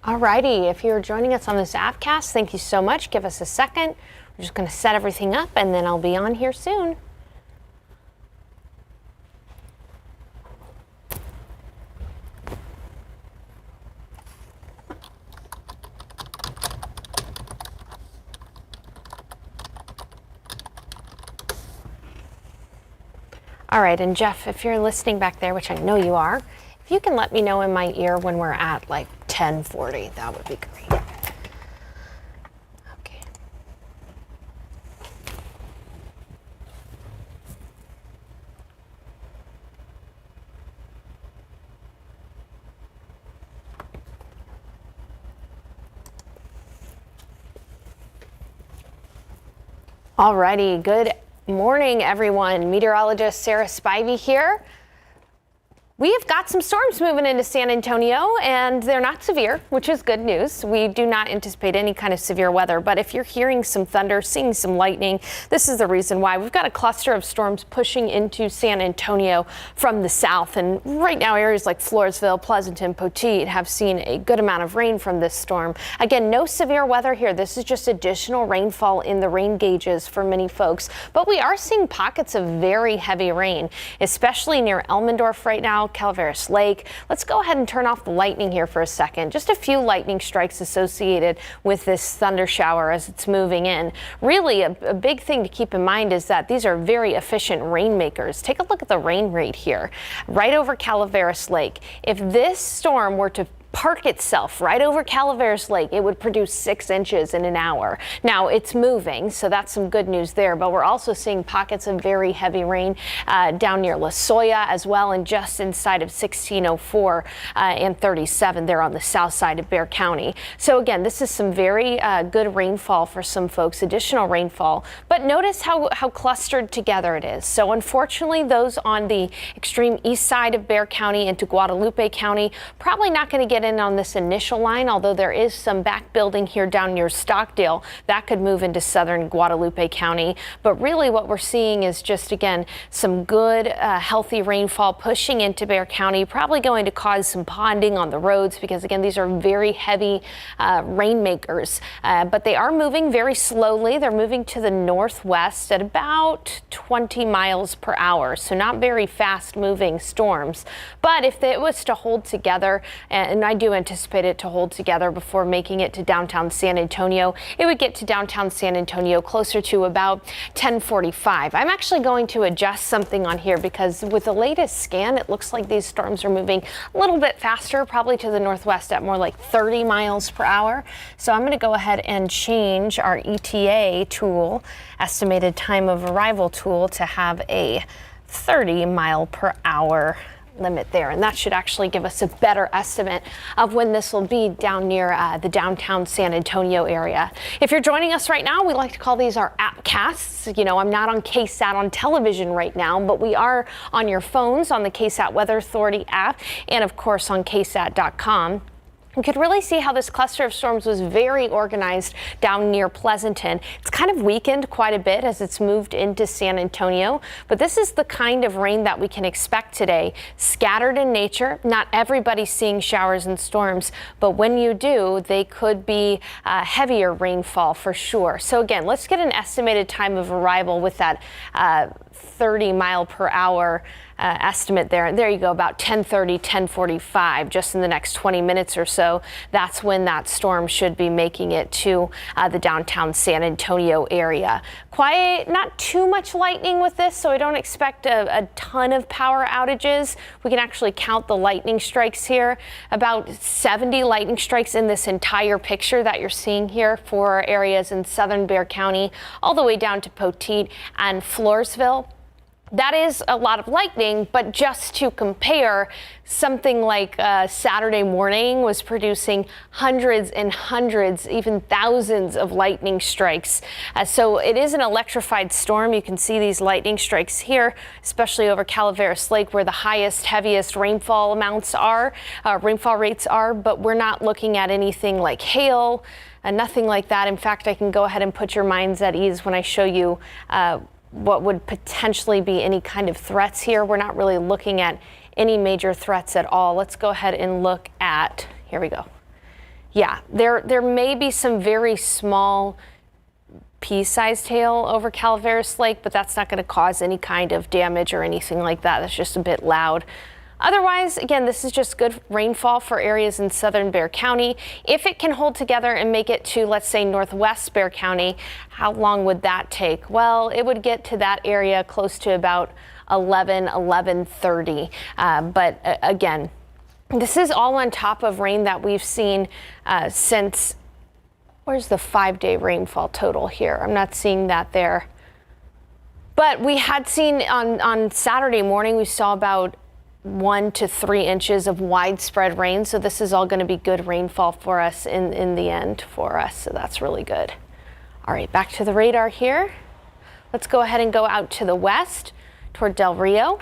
Alrighty, if you're joining us on this appcast, thank you so much. Give us a second. We're just going to set everything up and then I'll be on here soon. All right, and Jeff, if you're listening back there, which I know you are, if you can let me know in my ear when we're at like 10:40, that would be great. Okay. Alrighty, good morning, everyone. Meteorologist Sarah Spivey here. We have got some storms moving into San Antonio, and they're not severe, which is good news. We do not anticipate any kind of severe weather, but if you're hearing some thunder, seeing some lightning, this is the reason why. We've got a cluster of storms pushing into San Antonio from the south, and right now areas like Floresville, Pleasanton, Poteet have seen a good amount of rain from this storm. Again, no severe weather here. This is just additional rainfall in the rain gauges for many folks, but we are seeing pockets of very heavy rain, especially near Elmendorf right now, Calaveras Lake. Let's go ahead and turn off the lightning here for a second. Just a few lightning strikes associated with this thunder shower as it's moving in. Really, a big thing to keep in mind is that these are very efficient rainmakers. Take a look at the rain rate here, right over Calaveras Lake. If this storm were to park itself right over Calaveras Lake, it would produce 6 inches in an hour. Now it's moving, so that's some good news there, but we're also seeing pockets of very heavy rain down near La Soya as well, and just inside of 1604 and 37 there on the south side of Bexar County. So again, this is some very good rainfall for some folks, additional rainfall, but notice how clustered together it is. So unfortunately, those on the extreme east side of Bexar County into Guadalupe County probably not going to get in on this initial line, although there is some back building here down near Stockdale that could move into southern Guadalupe County. But really what we're seeing is just, again, some good healthy rainfall pushing into Bexar County, probably going to cause some ponding on the roads because, again, these are very heavy rainmakers, but they are moving very slowly. They're moving to the northwest at about 20 miles per hour, so not very fast moving storms. But if it was to hold together, and I do anticipate it to hold together before making it to downtown San Antonio, it would get to downtown San Antonio closer to about 10:45. I'm actually going to adjust something on here because with the latest scan, it looks like these storms are moving a little bit faster, probably to the northwest at more like 30 miles per hour. So I'm going to go ahead and change our ETA tool, estimated time of arrival tool, to have a 30 mile per hour limit there, and that should actually give us a better estimate of when this will be down near the downtown San Antonio area. If you're joining us right now, we like to call these our appcasts. You know, I'm not on KSAT on television right now, but we are on your phones on the KSAT Weather Authority app and of course on ksat.com. You could really see how this cluster of storms was very organized down near Pleasanton. It's kind of weakened quite a bit as it's moved into San Antonio, but this is the kind of rain that we can expect today. Scattered in nature, not everybody's seeing showers and storms, but when you do, they could be heavier rainfall for sure. So again, let's get an estimated time of arrival with that 30 mile per hour estimate there. There you go, about 10:30, 10:45, just in the next 20 minutes or so. That's when that storm should be making it to the downtown San Antonio area. Not too much lightning with this, so I don't expect a ton of power outages. We can actually count the lightning strikes here. About 70 lightning strikes in this entire picture that you're seeing here for areas in southern Bexar County, all the way down to Poteet and Floresville. That is a lot of lightning, but just to compare, something like Saturday morning was producing hundreds and hundreds, even thousands of lightning strikes. So it is an electrified storm. You can see these lightning strikes here, especially over Calaveras Lake, where the highest, heaviest rainfall amounts are, rainfall rates are, but we're not looking at anything like hail, nothing like that. In fact, I can go ahead and put your minds at ease when I show you what would potentially be any kind of threats here. We're not really looking at any major threats at all. Let's go ahead and look at, here we go. Yeah, there may be some very small pea-sized hail over Calaveras Lake, but that's not going to cause any kind of damage or anything like that. That's just a bit loud. Otherwise, again, this is just good rainfall for areas in southern Bexar County. If it can hold together and make it to, let's say, northwest Bexar County, how long would that take? Well, it would get to that area close to about 11:30. But again, this is all on top of rain that we've seen since, where's the 5-day rainfall total here? I'm not seeing that there. But we had seen on Saturday morning, we saw about 1 to 3 inches of widespread rain. So this is all going to be good rainfall for us in the end for us. So that's really good. All right, back to the radar here. Let's go ahead and go out to the west toward Del Rio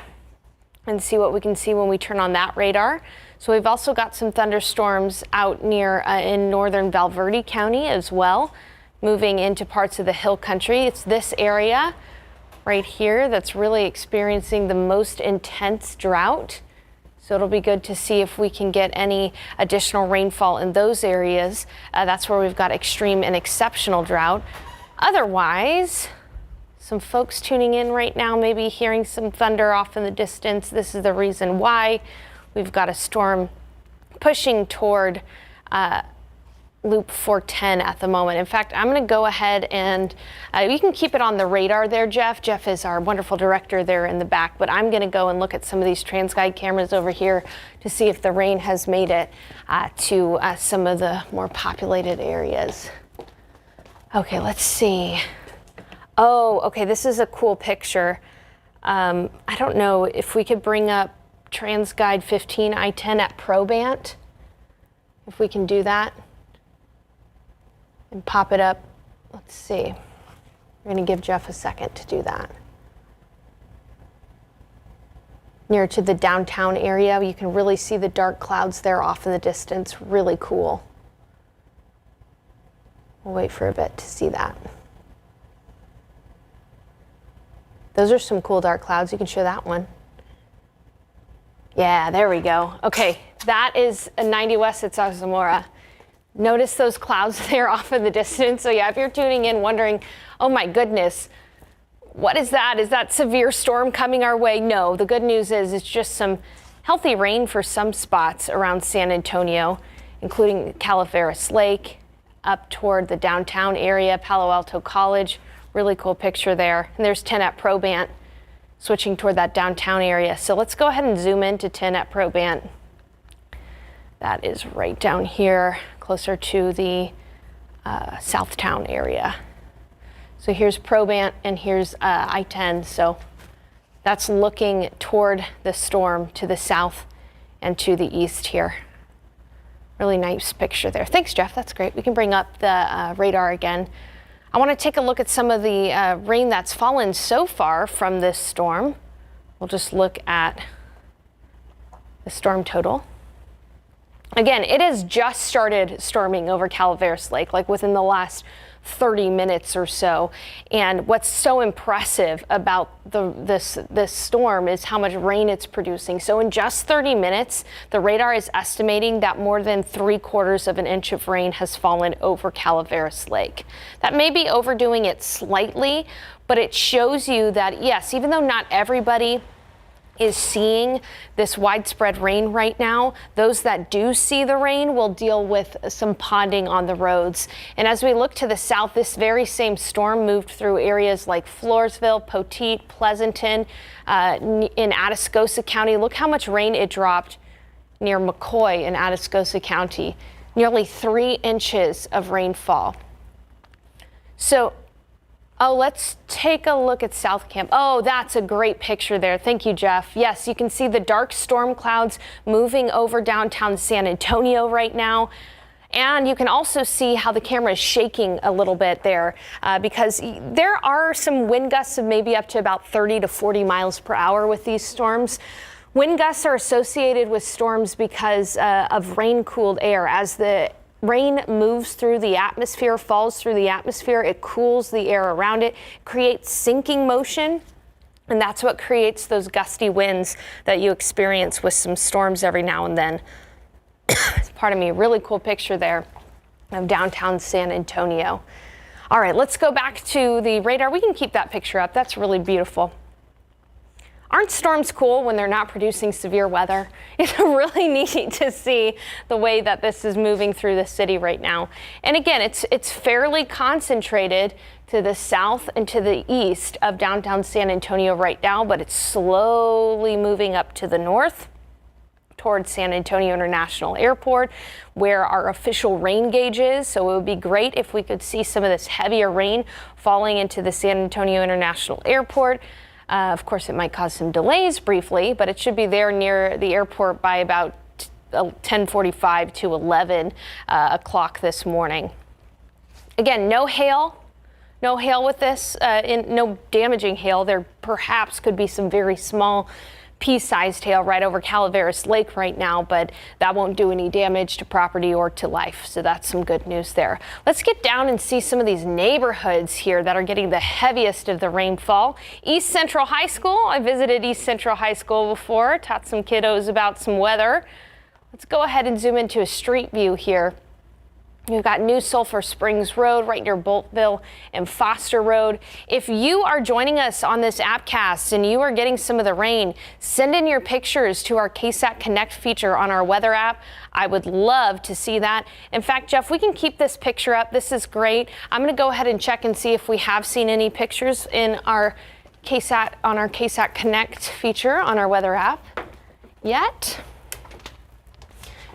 and see what we can see when we turn on that radar. So we've also got some thunderstorms out near in northern Valverde County as well, moving into parts of the hill country. It's this area right here that's really experiencing the most intense drought. So it'll be good to see if we can get any additional rainfall in those areas. That's where we've got extreme and exceptional drought. Otherwise, some folks tuning in right now may be hearing some thunder off in the distance. This is the reason why. We've got a storm pushing toward Loop 410 at the moment. In fact, I'm going to go ahead and you can keep it on the radar there, Jeff. Jeff is our wonderful director there in the back, but I'm going to go and look at some of these TransGuide cameras over here to see if the rain has made it to some of the more populated areas. Okay, let's see. Oh, okay, this is a cool picture. I don't know if we could bring up TransGuide 15 I-10 at Probant, if we can do that and pop it up. Let's see. We're going to give Jeff a second to do that. Near to the downtown area, you can really see the dark clouds there off in the distance. Really cool. We'll wait for a bit to see that. Those are some cool dark clouds. You can show that one. Yeah, there we go. Okay, that is a 90 West at Zamora. Notice those clouds there off in the distance. So yeah, if you're tuning in wondering, oh my goodness, what is that? Is that severe storm coming our way? No, the good news is it's just some healthy rain for some spots around San Antonio, including Calaveras Lake, up toward the downtown area, Palo Alto College. Really cool picture there. And there's 10 at Probant, switching toward that downtown area. So let's go ahead and zoom into 10 at Probant. That is right down here, closer to the Southtown area. So here's Probant and here's I-10. So that's looking toward the storm to the south and to the east here. Really nice picture there. Thanks, Jeff. That's great. We can bring up the radar again. I want to take a look at some of the rain that's fallen so far from this storm. We'll just look at the storm total. Again, it has just started storming over Calaveras Lake, like within the last 30 minutes or so. And what's so impressive about this storm is how much rain it's producing. So in just 30 minutes, the radar is estimating that more than 3/4 of an inch of rain has fallen over Calaveras Lake. That may be overdoing it slightly, but it shows you that, yes, even though not everybody is seeing this widespread rain right now, those that do see the rain will deal with some ponding on the roads. And as we look to the south, this very same storm moved through areas like Floresville, Poteet, Pleasanton, in Atascosa County. Look how much rain it dropped near McCoy in Atascosa County. Nearly 3 inches of rainfall. So let's take a look at South Camp. Oh, that's a great picture there. Thank you, Jeff. Yes, you can see the dark storm clouds moving over downtown San Antonio right now. And you can also see how the camera is shaking a little bit there because there are some wind gusts of maybe up to about 30 to 40 miles per hour with these storms. Wind gusts are associated with storms because of rain-cooled air. As the rain moves through the atmosphere, falls through the atmosphere, it cools the air around it, creates sinking motion, and that's what creates those gusty winds that you experience with some storms every now and then. Pardon me, really cool picture there. of downtown San Antonio. All right, let's go back to the radar. We can keep that picture up. That's really beautiful. Aren't storms cool when they're not producing severe weather? It's really neat to see the way that this is moving through the city right now. And again, it's fairly concentrated to the south and to the east of downtown San Antonio right now, but it's slowly moving up to the north towards San Antonio International Airport, where our official rain gauge is. So it would be great if we could see some of this heavier rain falling into the San Antonio International Airport. Of course, it might cause some delays briefly, but it should be there near the airport by about 10:45 to 11 o'clock this morning. Again, no hail. No hail with this, no damaging hail. There perhaps could be some very small pea-sized hail right over Calaveras Lake right now, but that won't do any damage to property or to life. So that's some good news there. Let's get down and see some of these neighborhoods here that are getting the heaviest of the rainfall. East Central High School. I visited East Central High School before, taught some kiddos about some weather. Let's go ahead and zoom into a street view here. You've got New Sulphur Springs Road right near Boltville and Foster Road. If you are joining us on this appcast and you are getting some of the rain, send in your pictures to our KSAT Connect feature on our weather app. I would love to see that. In fact, Jeff, we can keep this picture up. This is great. I'm going to go ahead and check and see if we have seen any pictures in our KSAT on our KSAT Connect feature on our weather app yet.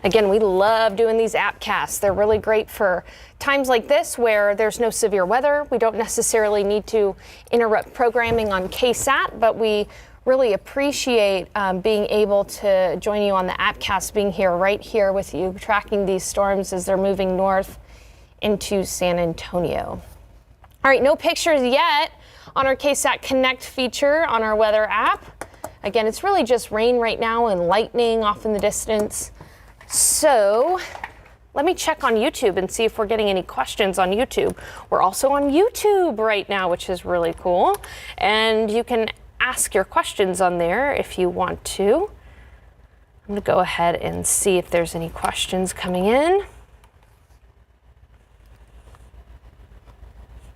Again, we love doing these appcasts. They're really great for times like this where there's no severe weather. We don't necessarily need to interrupt programming on KSAT, but we really appreciate being able to join you on the appcast, being here right here with you, tracking these storms as they're moving north into San Antonio. All right, no pictures yet on our KSAT Connect feature on our weather app. Again, it's really just rain right now and lightning off in the distance. So let me check on YouTube and see if we're getting any questions on YouTube. We're also on YouTube right now, which is really cool. And you can ask your questions on there if you want to. I'm going to go ahead and see if there's any questions coming in.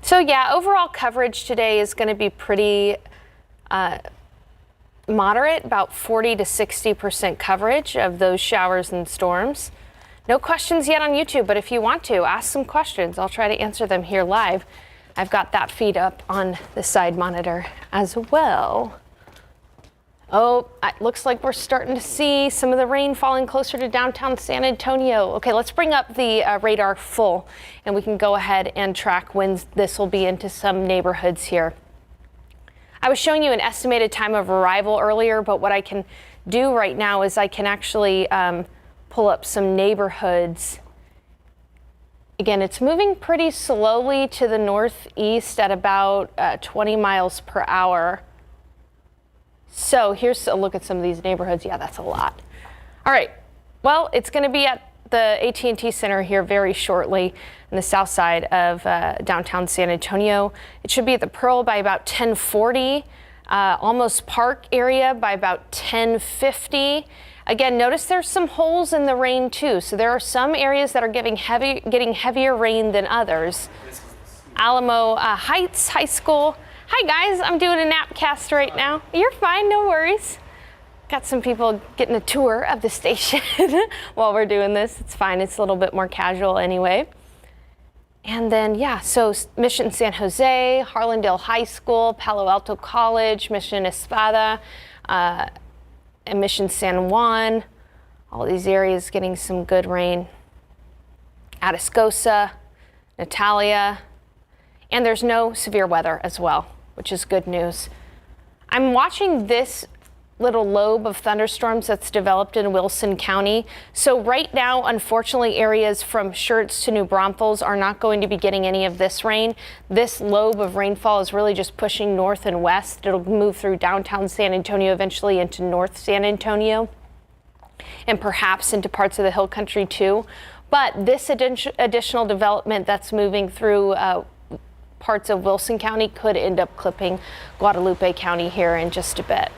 So yeah, overall coverage today is going to be pretty moderate, about 40 to 60% coverage of those showers and storms. No questions yet on YouTube, but if you want to, ask some questions. I'll try to answer them here live. I've got that feed up on the side monitor as well. Oh, it looks like we're starting to see some of the rain falling closer to downtown San Antonio. Okay, let's bring up the radar full, and we can go ahead and track when this will be into some neighborhoods here. I was showing you an estimated time of arrival earlier, but what I can do right now is I can actually pull up some neighborhoods. Again, it's moving pretty slowly to the northeast at about 20 miles per hour. So here's a look at some of these neighborhoods. Yeah, that's a lot. All right, well, it's going to be at the AT&T Center here very shortly on the south side of downtown San Antonio. It should be at the Pearl by about 10:40, almost Park area by about 10:50. Again, notice there's some holes in the rain too. So there are some areas that are getting heavier rain than others. Alamo Heights High School. Hi guys, I'm doing a napcast right now. You're fine, no worries. Got some people getting a tour of the station while we're doing this. It's fine, it's a little bit more casual anyway. And then, yeah, so Mission San Jose, Harlandale High School, Palo Alto College, Mission Espada, and Mission San Juan. All these areas getting some good rain. Atascosa, Natalia, and there's no severe weather as well, which is good news. I'm watching this little lobe of thunderstorms that's developed in Wilson County. So right now, unfortunately, areas from Schertz to New Braunfels are not going to be getting any of this rain. This lobe of rainfall is really just pushing north and west. It'll move through downtown San Antonio, eventually into North San Antonio, and perhaps into parts of the hill country too. But this additional development that's moving through parts of Wilson County could end up clipping Guadalupe County here in just a bit.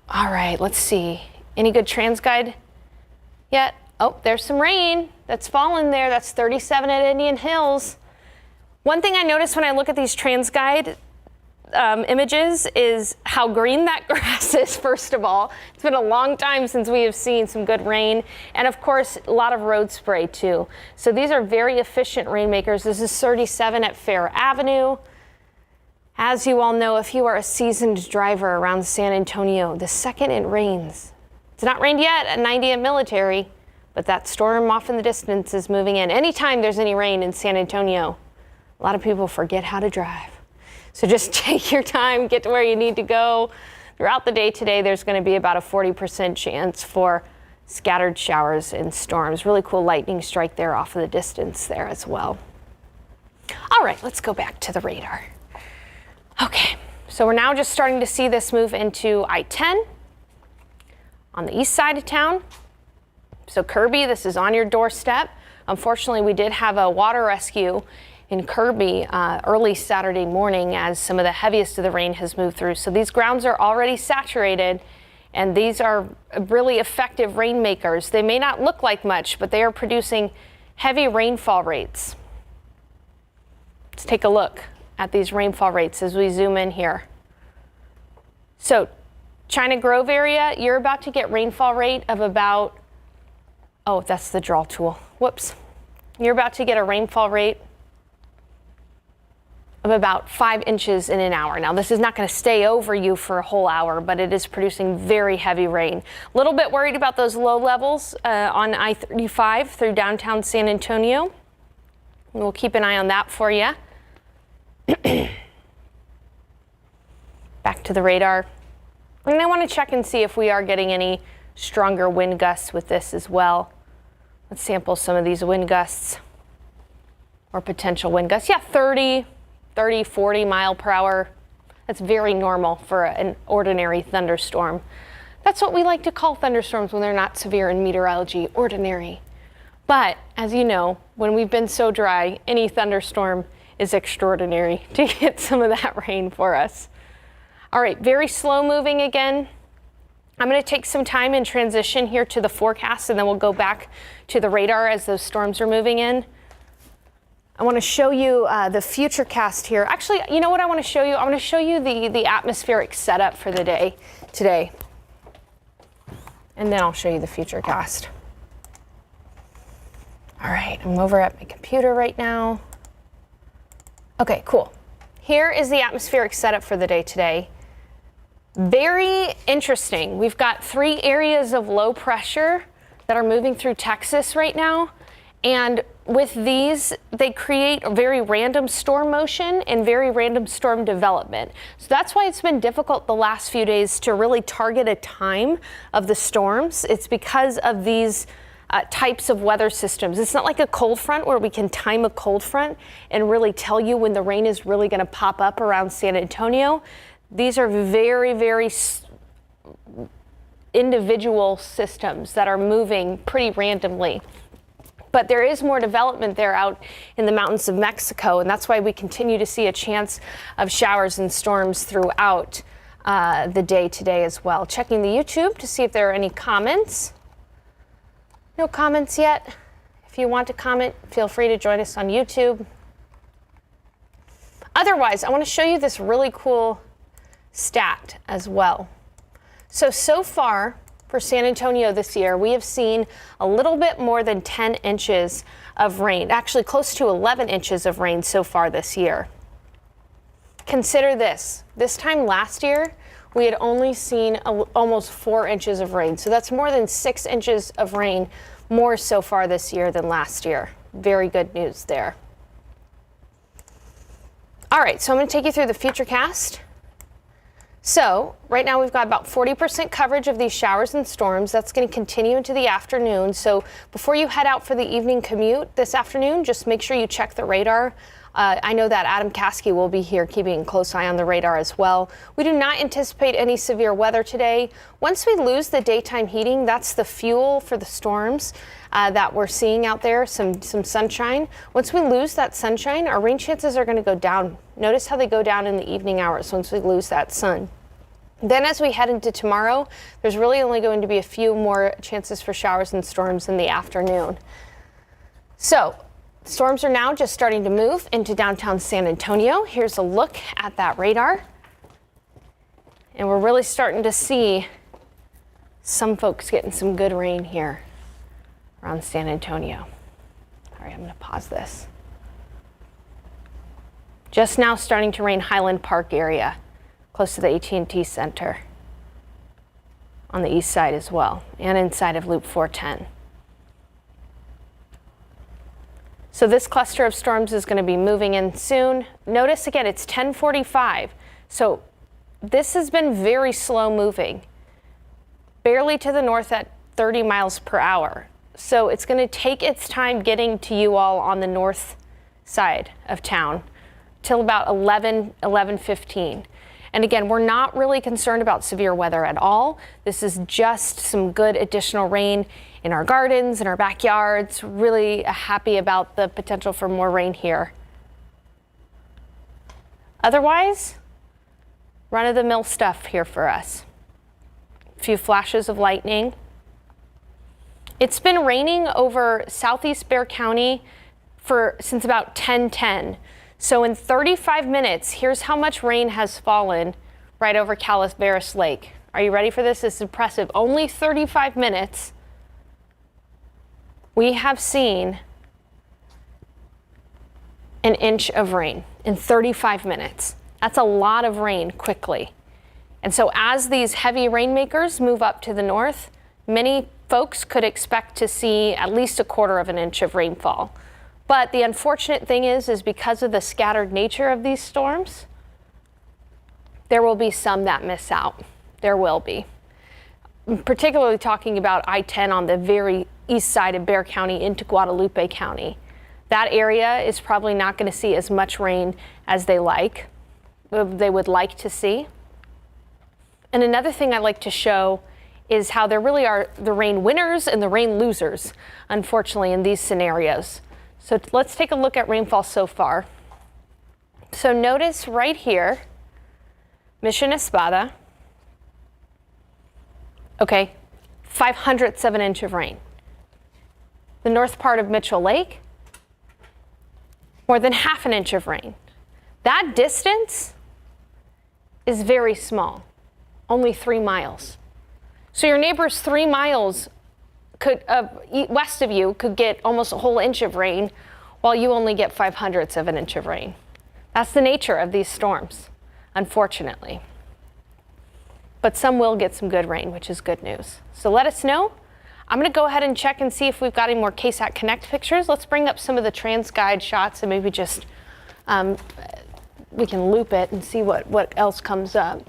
All right, let's see. Any good TransGuide yet? Oh, there's some rain that's fallen there. That's 37 at Indian Hills. One thing I notice when I look at these TransGuide images is how green that grass is, first of all. It's been a long time since we have seen some good rain. And of course, a lot of road spray too. So these are very efficient rainmakers. This is 37 at Fair Avenue. As you all know, if you are a seasoned driver around San Antonio, the second it rains, it's not rained yet at 90 at Military, but that storm off in the distance is moving in. Anytime there's any rain in San Antonio, a lot of people forget how to drive. So just take your time, get to where you need to go. Throughout the day today, there's going to be about a 40% chance for scattered showers and storms. Really cool lightning strike there off in the distance there as well. All right, let's go back to the radar. Okay, so we're now just starting to see this move into I-10 on the east side of town. So Kirby, this is on your doorstep. Unfortunately, we did have a water rescue in Kirby early Saturday morning as some of the heaviest of the rain has moved through. So these grounds are already saturated, and these are really effective rainmakers. They may not look like much, but they are producing heavy rainfall rates. Let's take a look at these rainfall rates as we zoom in here. So China Grove area, you're about to get rainfall rate of about, oh, that's the draw tool. Whoops. You're about to get a rainfall rate of about 5 inches in an hour. Now, this is not going to stay over you for a whole hour, but it is producing very heavy rain. A little bit worried about those low levels on I-35 through downtown San Antonio. We'll keep an eye on that for you. Back to the radar. And I want to check and see if we are getting any stronger wind gusts with this as well. Let's sample some of these wind gusts or potential wind gusts. Yeah, 30, 40 mile per hour. That's very normal for an ordinary thunderstorm. That's what we like to call thunderstorms when they're not severe in meteorology, ordinary. But as you know, when we've been so dry, any thunderstorm is extraordinary to get some of that rain for us. All right, very slow moving again. I'm going to take some time in transition here to the forecast, and then we'll go back to the radar as those storms are moving in. I want to show you the futurecast here. Actually, you know what I want to show you? I want to show you the atmospheric setup for the day today. And then I'll show you the futurecast. All right, I'm over at my computer right now. Okay, cool. Here is the atmospheric setup for the day today. Very interesting. We've got 3 areas of low pressure that are moving through Texas right now. And with these, they create a very random storm motion and very random storm development. So that's why it's been difficult the last few days to really target a time of the storms. It's because of these types of weather systems. It's not like a cold front where we can time a cold front and really tell you when the rain is really going to pop up around San Antonio. These are very, very individual systems that are moving pretty randomly. But there is more development there out in the mountains of Mexico, and that's why we continue to see a chance of showers and storms throughout the day today as well. Checking the YouTube to see if there are any comments. No comments yet. If you want to comment, feel free to join us on YouTube. Otherwise, I want to show you this really cool stat as well. So far for San Antonio this year, we have seen a little bit more than 10 inches of rain, actually close to 11 inches of rain so far this year. Consider this. This time last year, we had only seen almost 4 inches of rain. So that's more than 6 inches of rain more so far this year than last year. Very good news there. All right, so I'm going to take you through the futurecast. So right now we've got about 40% coverage of these showers and storms. That's going to continue into the afternoon. So before you head out for the evening commute this afternoon, just make sure you check the radar. I know that Adam Caskey will be here keeping a close eye on the radar as well. We do not anticipate any severe weather today. Once we lose the daytime heating, that's the fuel for the storms that we're seeing out there, some sunshine. Once we lose that sunshine, our rain chances are going to go down. Notice how they go down in the evening hours once we lose that sun. Then as we head into tomorrow, there's really only going to be a few more chances for showers and storms in the afternoon. So storms are now just starting to move into downtown San Antonio. Here's a look at that radar. And we're really starting to see some folks getting some good rain here around San Antonio. All right, I'm going to pause this. Just now starting to rain Highland Park area, close to the AT&T Center, on the east side as well, and inside of Loop 410. So this cluster of storms is going to be moving in soon. Notice again, it's 10:45. So this has been very slow moving, barely to the north at 30 miles per hour. So it's going to take its time getting to you all on the north side of town till about 11:15. And again, we're not really concerned about severe weather at all. This is just some good additional rain in our gardens, in our backyards. Really happy about the potential for more rain here. Otherwise, run-of-the-mill stuff here for us. A few flashes of lightning. It's been raining over southeast Bexar County since about 10:10. So in 35 minutes, here's how much rain has fallen right over Calaveras Lake. Are you ready for this? This is impressive. Only 35 minutes. We have seen an inch of rain in 35 minutes. That's a lot of rain quickly. And so as these heavy rainmakers move up to the north, many folks could expect to see at least 1/4 of an inch of rainfall. But the unfortunate thing is because of the scattered nature of these storms, there will be some that miss out. There will be. Particularly talking about I-10 on the very east side of Bexar County into Guadalupe County. That area is probably not going to see as much rain as they would like to see. And another thing I like to show is how there really are the rain winners and the rain losers, unfortunately, in these scenarios. So let's take a look at rainfall so far. So notice right here, Mission Espada, okay, 0.05 of an inch of rain. The north part of Mitchell Lake, more than 1/2 an inch of rain. That distance is very small, only 3 miles. So your neighbors 3 miles west of you could get almost a whole inch of rain, while you only get 0.05 of an inch of rain. That's the nature of these storms, unfortunately. But some will get some good rain, which is good news. So let us know. I'm going to go ahead and check and see if we've got any more KSAT Connect pictures. Let's bring up some of the TransGuide shots and maybe just we can loop it and see what else comes up.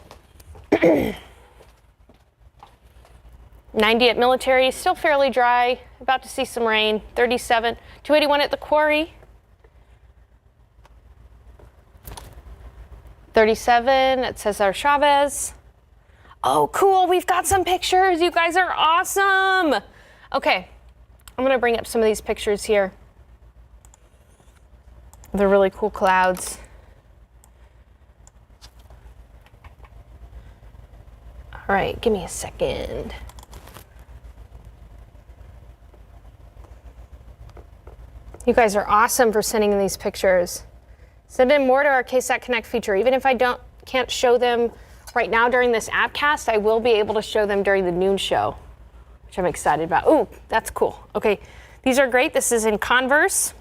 90 at Military, still fairly dry, about to see some rain. 37, 281 at the Quarry. 37 at Cesar Chavez. Oh, cool, we've got some pictures. You guys are awesome. Okay, I'm gonna bring up some of these pictures here. They're really cool clouds. All right, give me a second. You guys are awesome for sending in these pictures. Send in more to our KSAT Connect feature. Even if I can't show them right now during this appcast, I will be able to show them during the noon show, which I'm excited about. Ooh, that's cool. Okay, these are great. This is in Converse.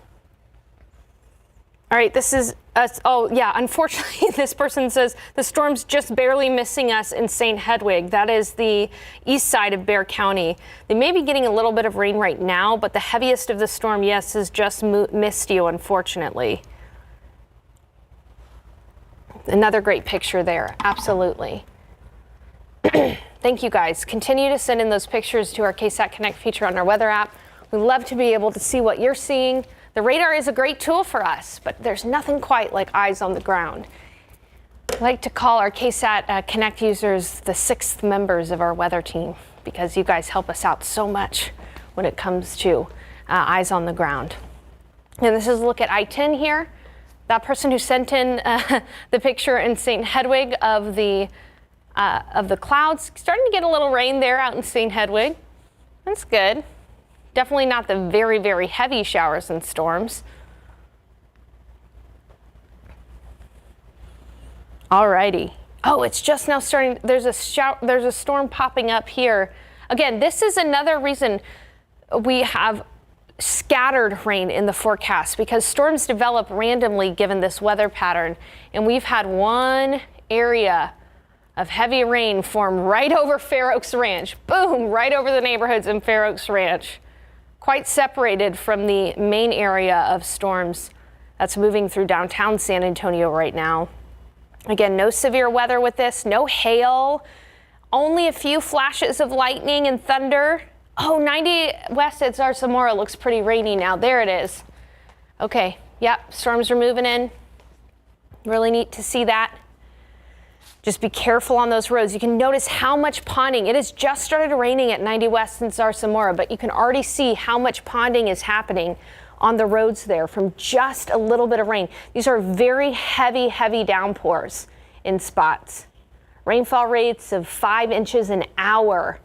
All right, this is us. Oh, yeah, unfortunately, this person says the storm's just barely missing us in St. Hedwig. That is the east side of Bexar County. They may be getting a little bit of rain right now, but the heaviest of the storm, yes, has just missed you, unfortunately. Another great picture there, absolutely. Thank you, guys. Continue to send in those pictures to our KSAT Connect feature on our weather app. We love to be able to see what you're seeing. The radar is a great tool for us, but there's nothing quite like eyes on the ground. I like to call our KSAT Connect users the 6th members of our weather team because you guys help us out so much when it comes to eyes on the ground. And this is a look at I-10 here. That person who sent in the picture in St. Hedwig of the of the clouds. Starting to get a little rain there out in St. Hedwig. That's good. Definitely not the very, very heavy showers and storms. Alrighty. Oh, it's just now starting. There's a storm popping up here. Again, this is another reason we have scattered rain in the forecast, because storms develop randomly given this weather pattern. And we've had one area of heavy rain form right over Fair Oaks Ranch. Boom, right over the neighborhoods in Fair Oaks Ranch. Quite separated from the main area of storms that's moving through downtown San Antonio right now. Again, no severe weather with this, no hail, only a few flashes of lightning and thunder. Oh, 90 west at Zarzamora looks pretty rainy now. There it is. Okay, yep, storms are moving in. Really neat to see that. Just be careful on those roads. You can notice how much ponding. It has just started raining at 90 west and Zarzamora, but you can already see how much ponding is happening on the roads there from just a little bit of rain. These are very heavy, heavy downpours in spots. Rainfall rates of 5 inches an hour.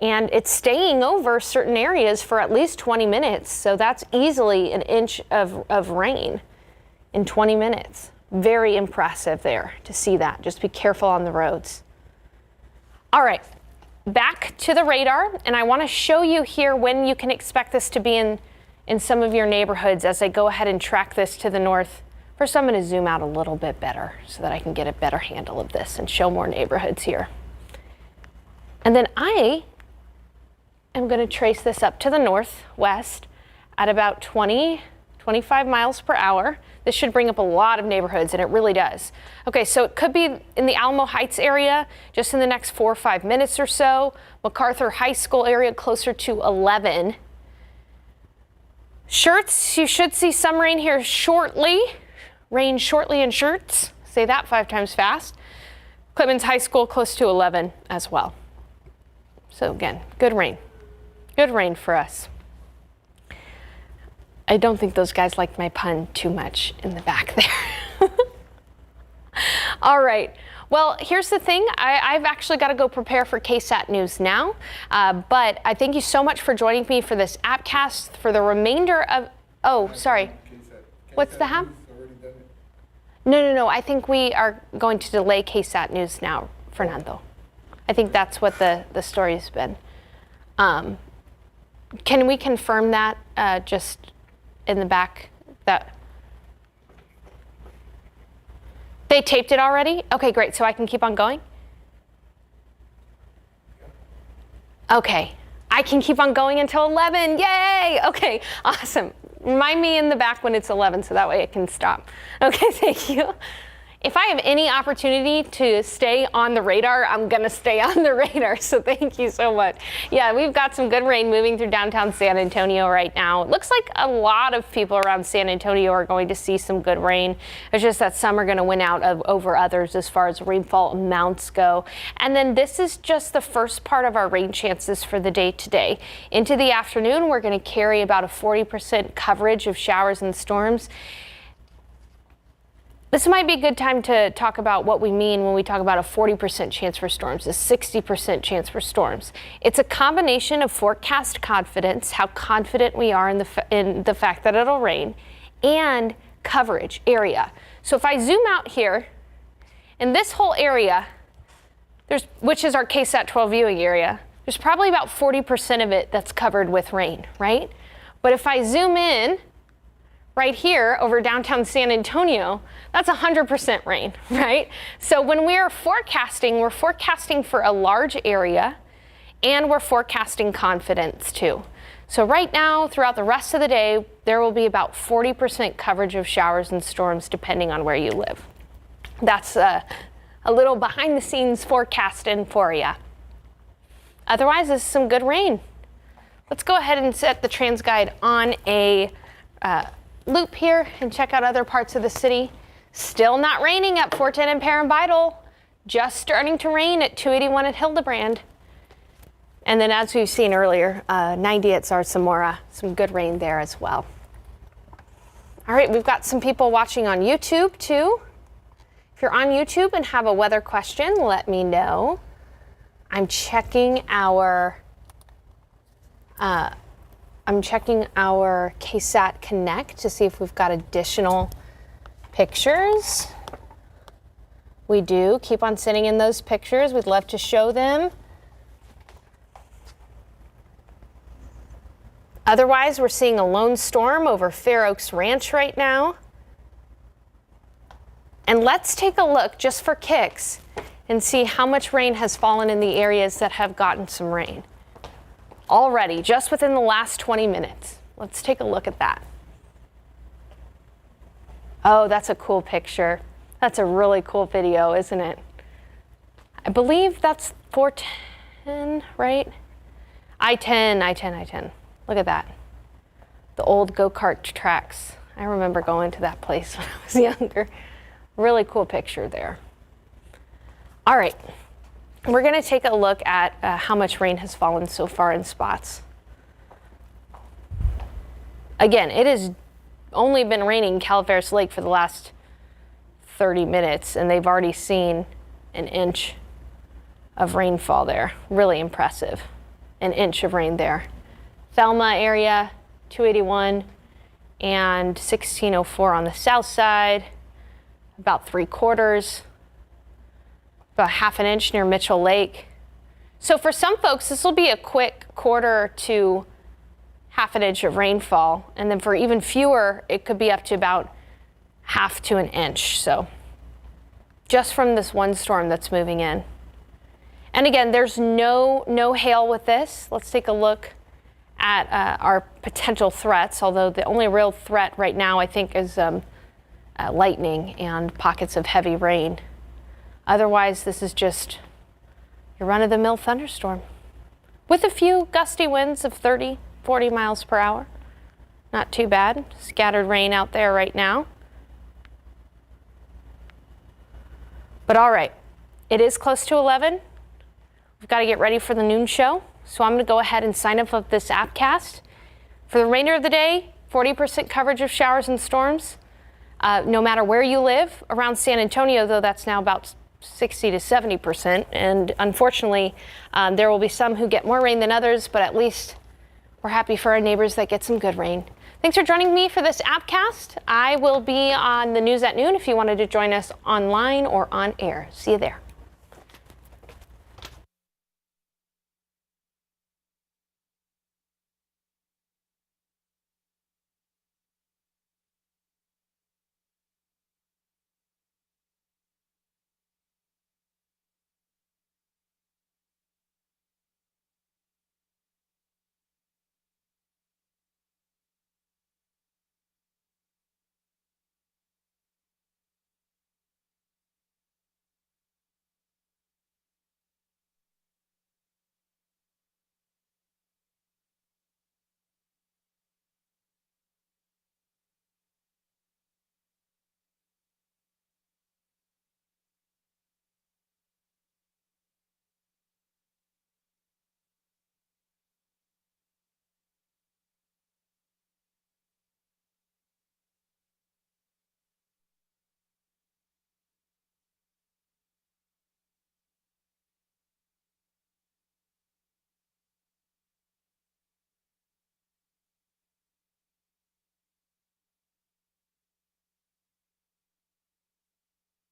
And it's staying over certain areas for at least 20 minutes. So that's easily an inch of rain in 20 minutes. Very impressive there to see that. Just be careful on the roads. All right, back to the radar. And I want to show you here when you can expect this to be in some of your neighborhoods as I go ahead and track this to the north. First, I'm going to zoom out a little bit better so that I can get a better handle of this and show more neighborhoods here. And then I am going to trace this up to the northwest at about 25 miles per hour. This should bring up a lot of neighborhoods, and it really does. Okay, so it could be in the Alamo Heights area just in the next 4 or 5 minutes or so. MacArthur High School area closer to 11. Shirts, you should see some rain here shortly. Rain shortly in Shirts. Say that 5 times fast. Clemens High School close to 11 as well. So again, good rain. Good rain for us. I don't think those guys liked my pun too much in the back there. All right. Well, here's the thing. I've actually got to go prepare for KSAT News now. But I thank you so much for joining me for this appcast for the remainder of... Oh, sorry. What's the hap? No. I think we are going to delay KSAT News now, Fernando. I think that's what the story's been. Can we confirm that just in the back? That they taped it already? Okay, great. So I can keep on going? Okay. I can keep on going until 11. Yay! Okay, awesome. Remind me in the back when it's 11 so that way it can stop. Okay, thank you. If I have any opportunity to stay on the radar, I'm going to stay on the radar. So thank you so much. Yeah, we've got some good rain moving through downtown San Antonio right now. It looks like a lot of people around San Antonio are going to see some good rain. It's just that some are going to win out over others as far as rainfall amounts go. And then this is just the first part of our rain chances for the day today. Into the afternoon, we're going to carry about a 40% coverage of showers and storms. This might be a good time to talk about what we mean when we talk about a 40% chance for storms, a 60% chance for storms. It's a combination of forecast confidence, how confident we are in the fact that it'll rain, and coverage area. So if I zoom out here, in this whole area, which is our KSAT 12 viewing area, there's probably about 40% of it that's covered with rain, right? But if I zoom in, right here over downtown San Antonio, that's 100% rain, right? So when we're forecasting for a large area and we're forecasting confidence too. So right now, throughout the rest of the day, there will be about 40% coverage of showers and storms depending on where you live. That's a little behind the scenes forecasting for you. Otherwise, this is some good rain. Let's go ahead and set the TransGuide on a loop here and check out other parts of the city. Still not raining at 410 and Paramvidal. Just starting to rain at 281 at Hildebrand. And then as we've seen earlier, 90 at Zarzamora. Some good rain there as well. All right, we've got some people watching on YouTube too. If you're on YouTube and have a weather question, let me know. I'm checking our KSAT Connect to see if we've got additional pictures. We do. Keep on sending in those pictures. We'd love to show them. Otherwise, we're seeing a lone storm over Fair Oaks Ranch right now. And let's take a look just for kicks and see how much rain has fallen in the areas that have gotten some rain already, just within the last 20 minutes. Let's take a look at that. Oh, that's a cool picture. That's a really cool video, isn't it? I believe that's 410, right? I-10. Look at that. The old go-kart tracks. I remember going to that place when I was younger. Really cool picture there. All right, we're gonna take a look at how much rain has fallen so far in spots. Again, it has only been raining in Calaveras Lake for the last 30 minutes, and they've already seen an inch of rainfall there. Really impressive. An inch of rain there. Thelma area, 281 and 1604 on the south side. About 3/4, about half an inch near Mitchell Lake. So for some folks, this will be a quick 1/4 to half an inch of rainfall. And then for even fewer, it could be up to about 1/2 to an inch. So just from this one storm that's moving in. And again, there's no hail with this. Let's take a look at our potential threats, although the only real threat right now, I think, is lightning and pockets of heavy rain. Otherwise, this is just your run-of-the-mill thunderstorm with a few gusty winds of 30, 40 miles per hour. Not too bad. Scattered rain out there right now. But all right, it is close to 11. We've got to get ready for the noon show. So I'm going to go ahead and sign up with this appcast. For the remainder of the day, 40% coverage of showers and storms. No matter where you live. Around San Antonio, though, that's now about 60 to 70%. And unfortunately, there will be some who get more rain than others, but at least we're happy for our neighbors that get some good rain. Thanks for joining me for this appcast. I will be on the news at noon if you wanted to join us online or on air. See you there.